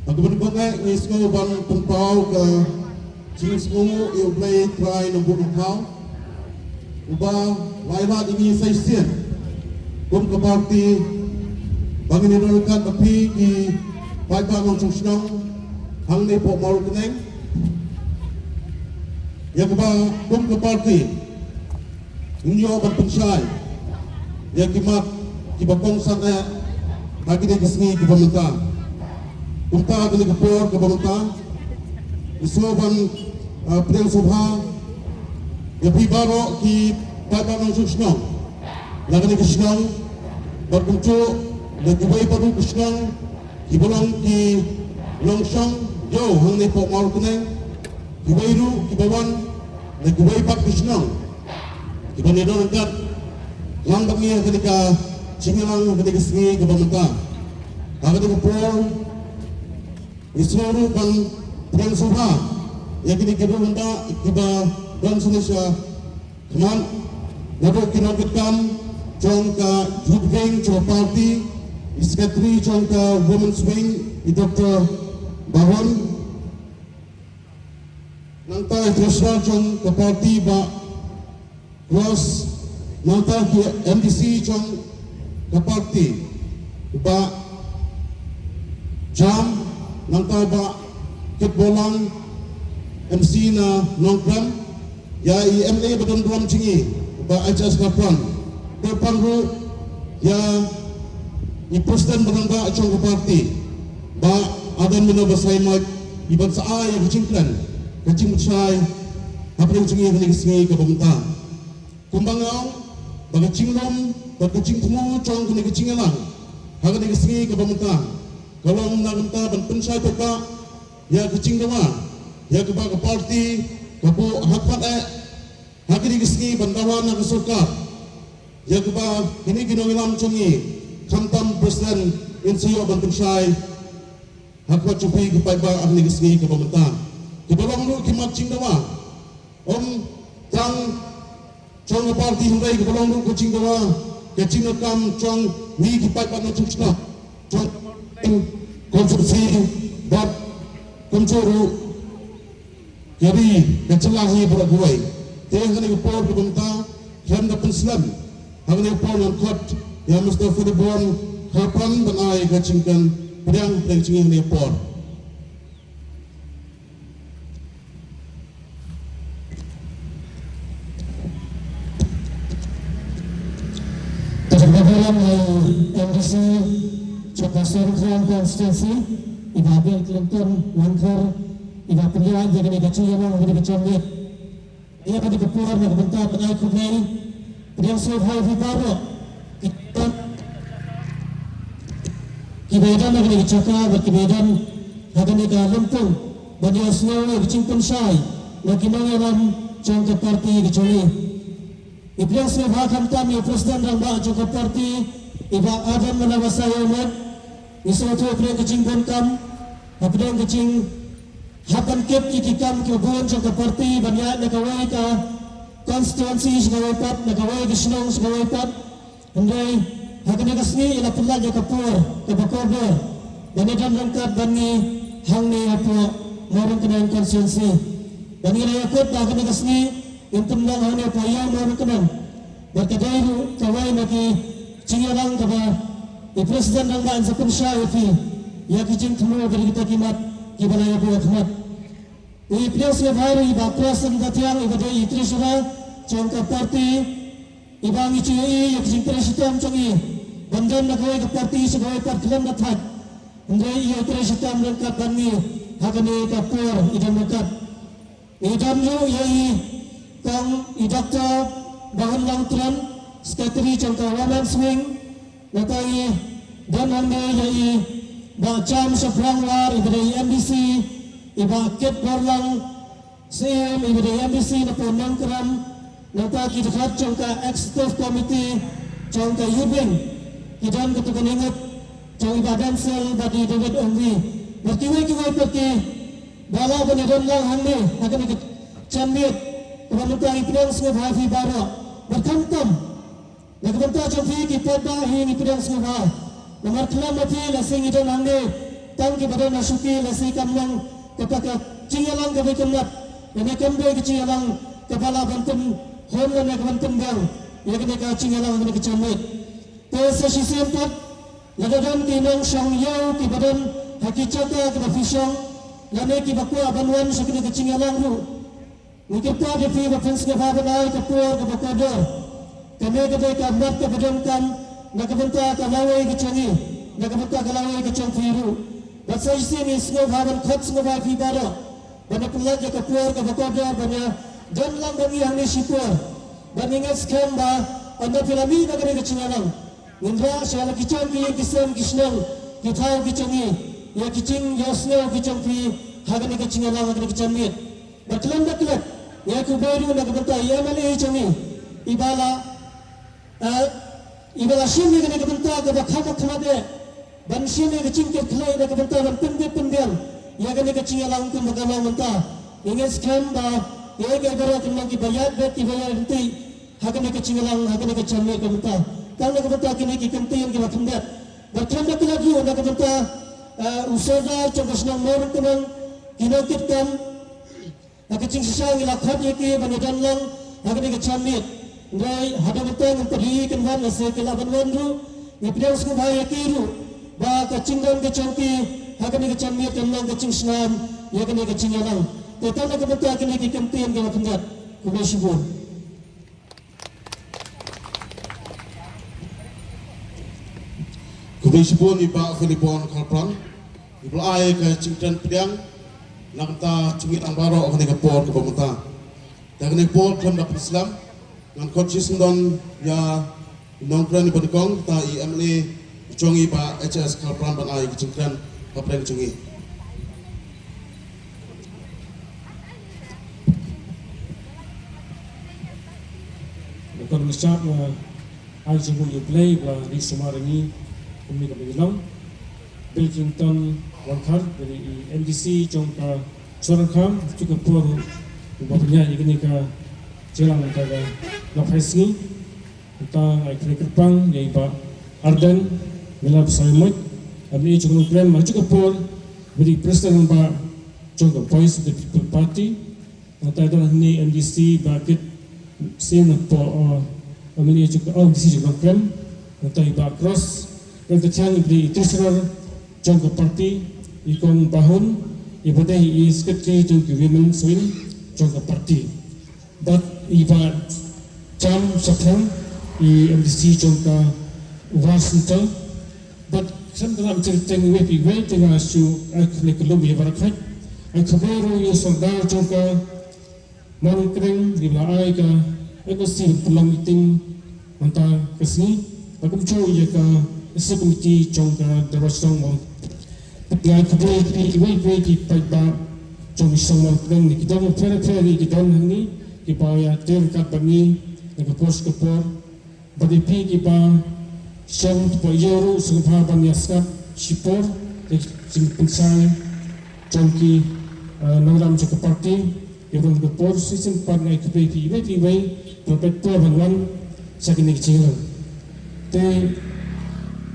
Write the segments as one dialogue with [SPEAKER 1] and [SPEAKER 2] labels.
[SPEAKER 1] Aku berdebat ni semua ban tempau ke sini semua ia play try nombor kau. Ubah Laila ini saya kum ke parti bagi nirolkan tapi di Paipa Nong Susnong hang ni pok malu keneng. Ya keba kum ke parti inyo berpensai. Ya kimat kibakong sana bagi dia kesini di pemerintah. Unta kini kepor ke pemerintah. Isuban Perdana Subha ya baro ki Paipa Nong Susnong. Lagi Susnong berkuncu dan juga baru Susnong kibolong ki Longsong jauh hang ni pok malu keneng. Kibairu kibawan dan kibai pak Susnong. Kibani don angkat lambang ni ketika Cingalang ketika sini ke pemerintah. Kami kepor Islam kan Perdana Subha yang kini kita minta kita dan Indonesia keman lalu kita lakukan jangka youth wing jangka party sekretari jangka women's wing Dr. Bahwan nanti treasurer jangka party ba cross nanti MDC jangka party ba jam nanti ba kitbolang MC na nongkram ya IMA beton drum cingi ba ajas kapan depan ru ya i presiden berangga acong parti ba adan mina basai mat iban sa ay kecingklan kecing mutsay apa yang cingi ni singi ke pemerintah kumbangau ba cinglom ba kecing temu cong kini kecingalang haga ni singi ke pemerintah kalau menaganta ban pensai toka ya kecing dama ya ke parti kapu hakpat hakini kisni bandawan na kesuka ya ke ini ginongilam congi kamtam presiden insio ban pensai hakpat cupi ke Paipa hakini kisni ke pemerintah kebalong lu kimat cing dama tang cong parti hundai kebalong lu kecing dama kecing kam cong ni ke Paipa na cungsna cong konsumsi bab konsuru jadi kecelahi berat buai tiang kena kepor ke pemerintah kiam dapat Islam hanya kepor yang kuat yang Mustafa Ribuan kapan dan ai kacingkan pedang cingih ni kepor
[SPEAKER 2] terkadang MDC Cokasur Kran Konstitusi Ibabil Kelentur Langkar Iba Pilihan Jaga Negaci Yang Menjadi Kecomit Ia akan dikepur Dan kebentar Penai Kunai Pilihan Suhai Vibaro Kibedan Yang Dikecaka Berkibedan Hagan Ika Lempung Bani Asnawi Kecimpun Syai Nakinang Yaram Jangka Parti Kecoli Pilihan Suhai Kamtam Ia Presiden Rambak Jangka Parti Iba Adam Menawasa Yamat Isuatu Pilihan Kecimpun Kam Pilihan Kecing Hakan Kip Ikikam Kebuan Jangka Parti Banyak Nakawai Ka Konstituensi Segawai Pat Nakawai Kisnong Segawai Pat Andai Hakan Nakasni Ila Pula Jangka Pur Kebakober Bani Dan Rangkat Bani Hang Ni Apa Marang Kenang Konstituensi Bani Rayakut Hakan Nakasni Untuk Lang Hang Ni Apa Yang Marang Kenang Berkadai Kawai Naki Cingalang Kaba Presiden Rangkaan Sapun Syaifi Ya Kijing Temu Dari Kita Kimat Kibalaya Buat Khmat Ipres Hari Bakras Ngatiang Ibadai Itrisura Jangka Parti Ibang Icui Kijing Tresitam Congi Bandan Nakawai Ke Parti Segawai Part Kelam Nathat Andai Ia Tresitam Rangkat Bani Hagani Kapur Idam Rangkat Idam Yu Yai Kang Idakta Bahan Langtran Sekretari Jangka Women's Wing Natai dan anda yai bacam seberanglar ibadai MDC iba ket barlang CM ibadai MDC napon nangkram nata kidekat jangka executive committee jangka yubing kidan ketukan ingat jang ibadan sel badi David Ongwi berkiwai pergi bala penidon lang hande akan ikut cambit kemudian ipidang sengah hafi bara berkantam Nagpunta Jofi Kipota Hing Ipidang Sumha Namar Kelam Mati Lasing Idon Hangde tang ki badan nasuki lasi kamlang kapaka cingalang gabai kamnat ini kambe ki cingalang kepala bantum honlan ya bantum gang ya kene ka cingalang kene kecamit te sesisian tat lagadan tinong syang yau ki badan hakicata ki bafisang lane ki bakwa banwan sa kene cingalang ru mungkin pa di fi bafens ka babanay kapur ka bakador kami gabai ka mat ka badan kan nakabenta ka laway ki changi nakabenta ka laway ki chang firu Basa isi ni snow haban kot snow ba fi baro bana pulat ya kapur ka bakoda bana dan lang bani yang ni sipur bani ngas kam ba anda pilami na kare kachingalang nindra shala kichang ki kisam kisnang kithaw kichangi ya kiching ya snow kichang fi hagan ni kachingalang hagan kichamit batlan daklat ya ku beru na kabanta ya mali changi ibala shimi ni kabanta ka bakhama khamade Bansini kecing ke kelai dah kebentar pendiam ya kan kecing alang tu magama mentah ingin scam ba ya ke berat memang ki bayar bet ki bayar nanti hakan kecing alang hakan kecing ke mentah kalau kebentar kini ki kenti yang kita kendat bertemu lagi anda kebentar usaha coba senang mau tenang kita kitkan kecing sesang ilakhat ye ki banadan lang hakan kecing ngai hada betul ngperi kenwan nasi kelaban wanru ngepdiang sku bahaya kiru ba kacinggan kacangki hakani kacangmi tenang kacing senam ya kani kacing yalang tetap nak betul kini kikentian kalau kendat kubesibun
[SPEAKER 1] Kubesibun iba Filipon kalpran ibu ay ke cingdan pediang nak ta cingit ang baro kani kapor ke pemeta dan kani pol kam dak Islam ngan coaches don ya nongkran iba dikong ta IMLA Chongi ba HS kalpran ban ai kicingkan kapren chongi
[SPEAKER 3] Bukan mesat na ai jengul play wa di Sumarangi kami ka bilang Bill Clinton wangkar dari NDC jongka Sorankam juga por bapanya ini ka jelang ka laphaisngi tentang ai kerpang yai ba Arden Melab Saimut, kami juga klaim maju ke Pol, beri presiden ba juga Voice of the People Party, nanti ada ni NDC bakit sih po, kami juga NDC juga klaim, nanti ba Cross, nanti cang beri treasurer juga party, ikon bahun, ibadah is sekretari juga Women's Wing juga party, but iba jam sekarang NDC juga Washington. But sometimes certain way people tengah su aku kelum ya barakat aku baru ya sondar juga mangkring di belai ka aku sih pulang meeting antara kesini aku cuci ya ka isi komiti juga terusong mau tapi aku baru di pagi jom isong mangkring ni kita mau pera-pera kita ni kita ya terkat bani aku post kapor bagi kita Siyang tupayaru sa kapahaban yaskap sipor simpensay jangki nangram sa kaparti yung kapor sisimpan ay kapepi iway propektor banwan sa kinigchilang te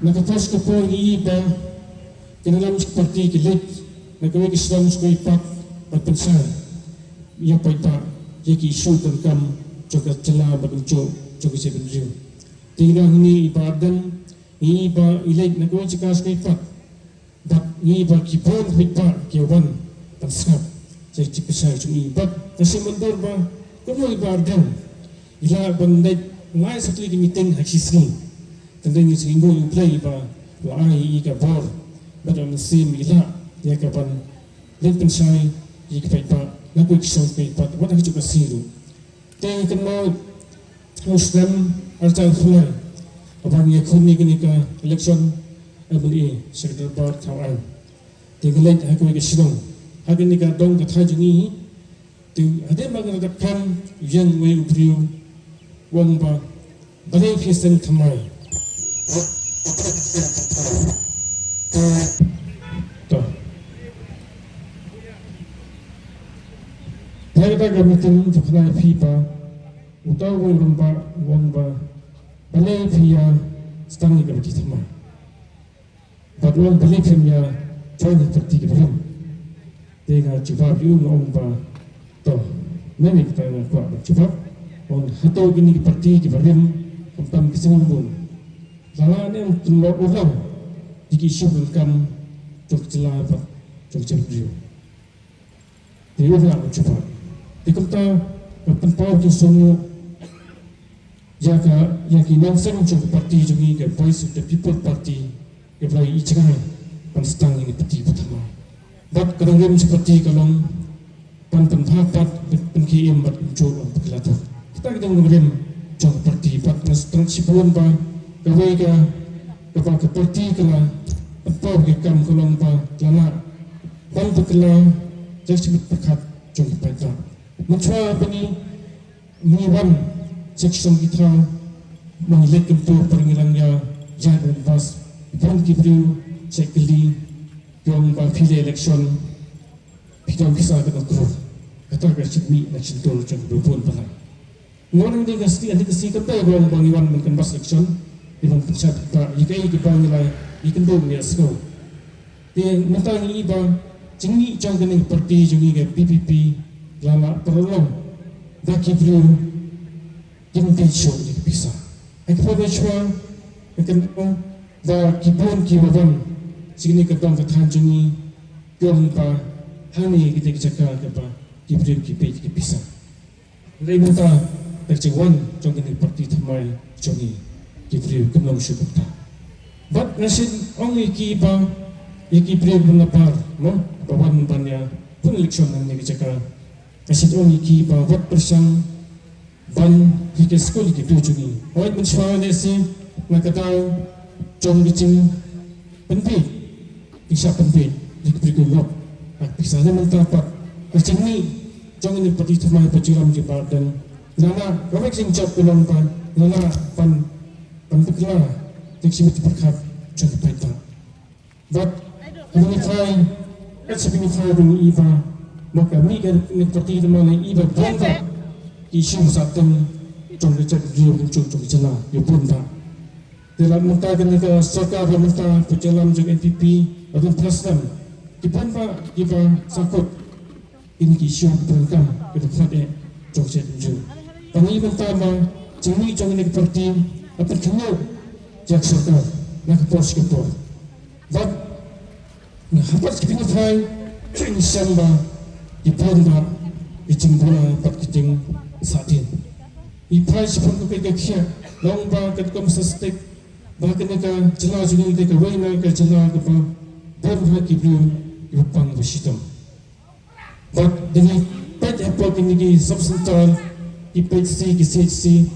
[SPEAKER 3] nakapos kapor iiba kinalam sa kaparti kilit nagawag islam sa kaipak pagpensay iya pa ita yaki isultan kam joga cala bagungcho joga sebendriyo tinggal ini ibadan ini iba ilai nak kau cakap sekali but ini iba kipon hipa kiawan terskap saya cakap saya cuma iba nasi mentor ba kau ibadan ila bandai ngai satu lagi meeting hakisni tentang ini sehingga you play iba wahai ika bor badan sim ila dia kapan lempen saya ika hipa nak kau kisah hipa what aku cakap siru tengah kenal Muslim Arjang Fulai Abang yakuni kini ka election MLA Sekretari Bar Kawan Tinggalit aku ke Silong Hagi ni ka dong ka tajungi Tu ada magandapkan yang way upriu Wang ba Balay fiestan kamay To Dahil gamitin Fakanay Fipa Utaw wang ba Balay fiya Stangi ka bagi tamay But wang balay fiya join parti ke belum tega coba view ngom ba to memi kita na ko coba on hato gini parti ke belum pam kising bun lala ne tulo orang diki syubul kam tok jela ba tok view dia nak coba dikumta penpau tu semua jaga yang kita sering cuba parti jungi ke Voice of the People Party ke belai icagai panstang ini parti pertama. Bat kadang-kadang seperti kalau pan penpapat penkiem bat muncul orang berkelata. Kita kadang-kadang cuba parti bat nastang sipuan ba kawai ke parti kala penpau ke kam kolong ba lana ban berkelah jadi sebut berkat cuba parti. Mencua bani meniwan section kita mengilik untuk peringilannya jalan bas pun kibru sekali yang pilih election kita bisa kita kurang kata kerjimi election tu macam berpun pada orang ini kasi kata orang bangiwan mungkin bas election dengan pencet tak jika kita nilai ikan dong ni asko dia minta ni ba cengi jangan ni parti jungi ke PPP lama perolong dah kibru invitation ni bisa. Aku pada cuba akan dah kibun kibawan sini ketong katan jungi dong pa hani kita cakap apa kibru kibet bisa. Lain minta tercewan jangan ni parti thamai jungi kibru kemang syukta. But nasin ongi kiba kibru benapar no bawan banyak pun election ni cakap nasin ongi kiba wat persang ban hingga sekolah kita jungi. Awak mencuba nasi nak tahu jom bicing penting, bisa penting diberi gulab. Bisa ni mentapa macam ni jom ini parti thamai perjuangan kita dan nana kau sing cap belum pan nana pan berkelah yang sibuk berkat jom kita. But ini try, ini try dengan Iba. Maka ni kan parti thamai Iba bangga. Isu satu trong kecak dia muncul trong jalan dia pun tak dalam mengatakan ke serkar pemerintah berjalan dengan NPP atau Presiden di pun tak kita sakut ini isu berangkam ke depan trong kecak muncul kami mentama jemi trong ini parti apa kenal jak serkar nak pos ke pos but ni hapas kepingin fai insamba di pun tak icingbola pat kecing satin. Ipai sepun ke kia, long ba kat kom sestek, ba kena ka jela jungi de ka wei na ka jela ka ba, bon ha kibru ipang besitam. But dengan pet apple ini substantal, ipai si si,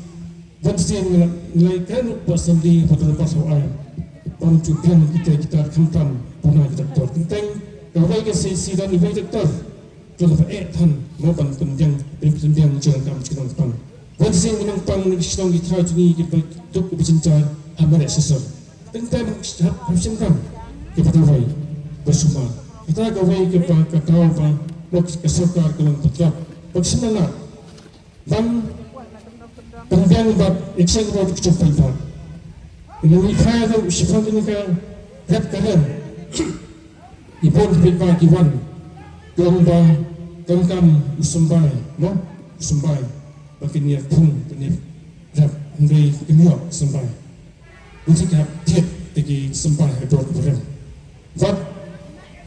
[SPEAKER 3] bon si nilai kan pasal di hotel pasal air, bon cupian kita kampan punai kita tor. Tentang kawai ke si dan ibai doktor. Kalau tan mau pendiang jangan kamu cikgu pang. Wajib minang pang nikisong kita jungi kita tuk bercinta hamara sesor. Tentang macam kam kita kawai bersama. Kita kawai kita kau pang lok kesorkar kalang putra. Bersama dan pendiang bat ekseng bat kecuali bat. Ini kaya tu sifat ini kaya red kalian. Ibon berita kiwan. Gomba kam usumbai no usumbai bakin ya pun ni rap ndai kemio usumbai bunyi kap tiap tegi usumbai ador berem but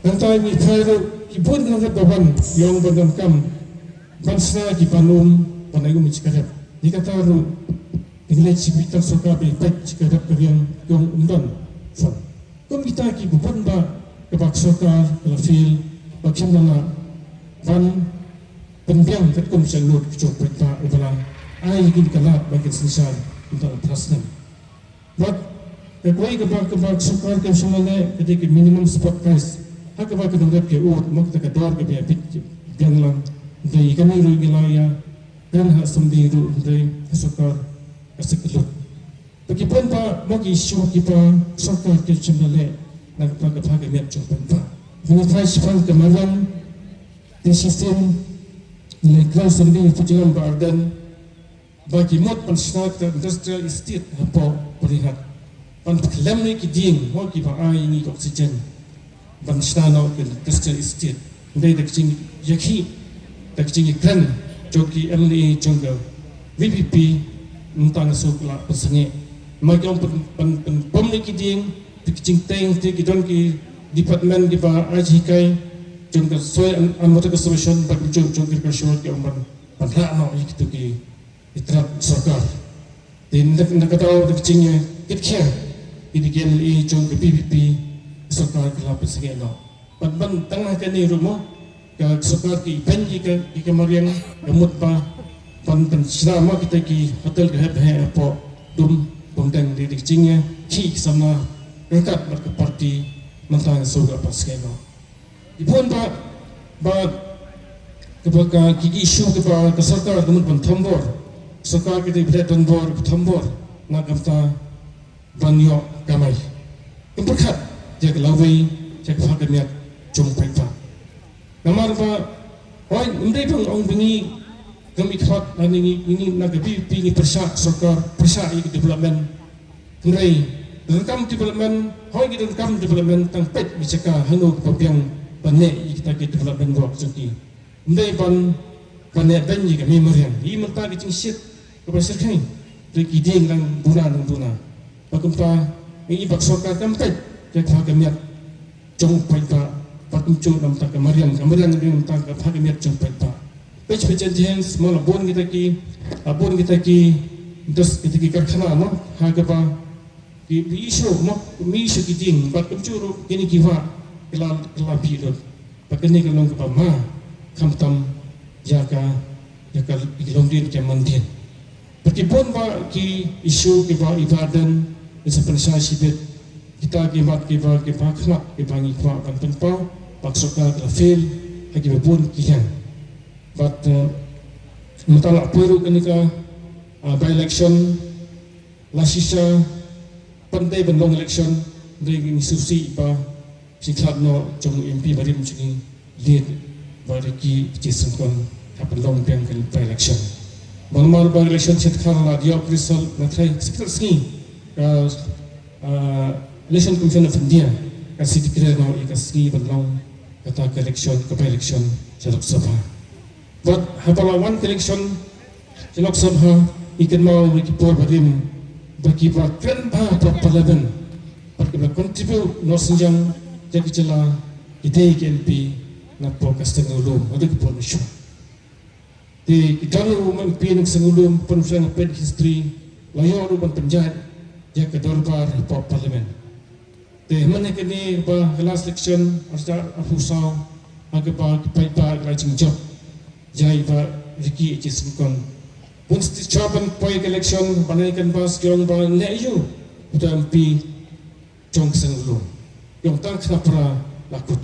[SPEAKER 3] nanti ni thairu ibun nang bawan yang bandam kam bansna ki panum panagu mi cikarap ni kata ru dinilai cibitan soka be pet cikarap kalian yang undan fon kom kita ki bukan ba kebak soka lafil bakin nana van pendiang kat kom selut kecok perintah ubala ai gin kala bagian sensar untuk terasnem buat kekuai kebak sukar ke semane ketika minimum spot price hak kebak kedengap ke ut mak tak dor ke biar bit biang lang dei kami ru gilaya dan hak semdi ru dei sukar asekelut begipun pa mak isu kita sukar ke semane nak pakai net cok perintah dengan price fund kemarin di sistem nilai kelas sendiri perjalanan bardan bagi mod pensnak dan industrial estate apa perlihat pan klaim ni ki ding ho ki ba ai ni oksigen ban stano ke Christian Estate ndai dak ching yakhi dak ching kran joki MLA jongga VPP ntang sukla pasange magyong pen pom ni kiding dak ching teng ti kidon ki department ki ba ajikai jongga soy an motor solution bak jongga ka short ki umban panra no ikitu ki itrap sarkar din nakataw dak ching kitkhya idigen li jongga PPP sarkar kelap pasange no ban tengah kani rumo ka sarkar ki banji ka mariang gamut pa pan selama kita ki hotel ke he po dum pondang di cingnya ki sama rekat ke parti mentang surga paskeno ipun ba ke ki isu ke ba sarkar gamut pan thambor sarkar kita bret thambor na gamta banyo kamai imperkhat jak lawai jak phakamiat jumpai pa namar ba oi ndai pang ong bingi kami khot ini nak pi persa sarkar persa i development ngai rekam development hoi ki rekam development tang pet bicaka hanu papiang pane kita ki development work jeki ndai ban pane ban ji kami meriang i menta ki cingsit ke pasir kai ki ding lang buna pakumpa i bak sarkar kam pet jak hakamiat jumpai pa patumcu nam tak kemariang ni tak hakamiat jumpai pa page jens mola bon kita ki terus kita ki karkhana no haga pa ki isu no mi isu ki ding bat kumchuru kini ki wa kala pi do pakani ka long pa ma khamtam jaga ilong din ke mandin pergi bon ba ki isu ki ba ibadan seperti saya sibet kita ki mat ki ba khna ki bangi kwa kan penpau paksoka la fail hagi bon ki yang but mentala puru kenika by election lasisa pandai benong election dari susi ba siklat no jong MP bari mchingi lead bari ki jisung kon happen long piang kan by election malmar by election set khala dia result na trai siklat ski election commission of India kasi dikira no ikasgi benong kata election ke by election sa Lok Sabha. But habala one election sa Lok Sabha ikan mau mikipor badim bagi bakran pa parliament bagi contribute no senjang jadi jela ide KNP na po kastengulum ada kepon isu di dalam man pin sengulum penulisan pen history layor ban penjat ya ke dorbar po parliament de mana kini ba last election asda afusau aga ba pa rajing job jai ba riki jisukon pun caban poi election panaikan bas gyong ba leju utam pi jong senglu yong tang knapra lakut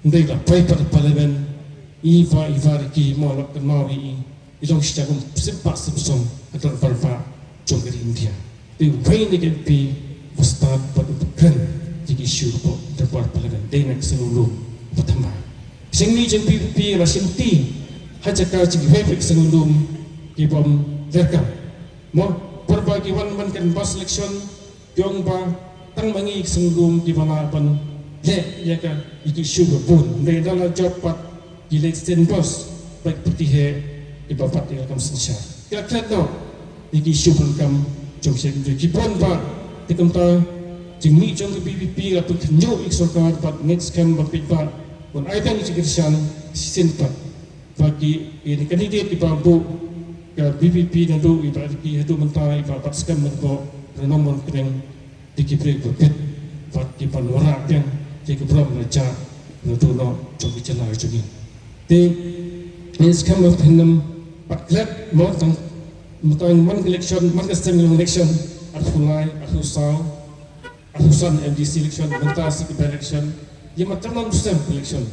[SPEAKER 3] ndai la pai par parliament iva riki mo lak mau I ilong siagum simpa simsom atar parpa jong dari India di pai ni kan pi ustad pada bukan jadi isu po terbuat parliament dai nak senglu pertama singni jeng pi rasinti hajaka cigi webek sengulum kibom rekam mo perbagi wan man kan bas election yong ba tang mangi sengulum kibana ban le ya ka iki sugar bun de dala job pat di election bos baik putih he di bapat di kam sensar ya kredno iki sugar kam jong seng de kibon ba tikam ta jingmi jong BBP atau kenyo iksorkar pat next kam ba pitpa pun ai bang cikirsan sinpat bagi ini kandidat di bambu ke BBP dan do ibarat ki hadu mentai bapak skam menko renomon keng dikibri bukit bat di panwara yang jadi bram raja nutu no cobi cela jogi de is come of him pat klep mo tang mutang man election man kastem election arfulai arfusau arfusan MDC election mentasi ke election ye macam non stem election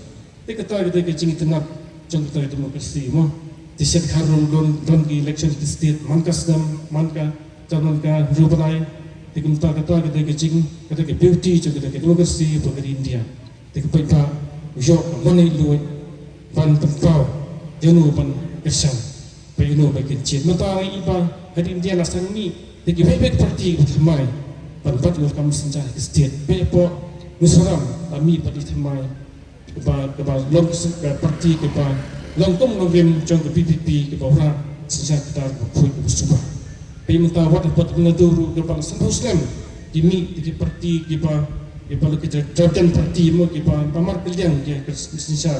[SPEAKER 3] de kata de ke cing tenap contoh demokrasi mo tiset harun don ki election di state mankas dam manka calon ka rubai tikum ta kata ke cing kata ke beauty juga ke demokrasi bagi India tik pa jo money lu ban pau jenu ban kesan pa ino bagi cit mata iba hari India la sangi tik bebek parti utmai ban pat lu kam senja state bepo musaram kami pati thamai kepa long parti kepa long kum ngem jong ke PPP kepa ora sisa kita pui suba pe menta wat pot ngaduru kepa Muslim dimi di parti kepa lo kita Jordan parti mo kepa pamar kaliang ke sisa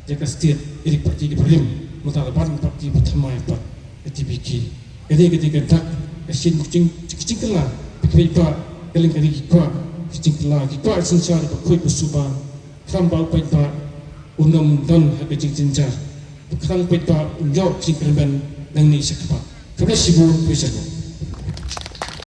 [SPEAKER 3] jaka state iri parti kepa lim menta ban parti pertama apa TBK ketika tak kesin kucing kela kepa kaling kali kepa kucing kela kepa sisa kepa pui suba Kambal pepa unam dan habis jinjar, bukan pepa unjau singkerban nang ni sekapa. Kerana sibuk besarnya.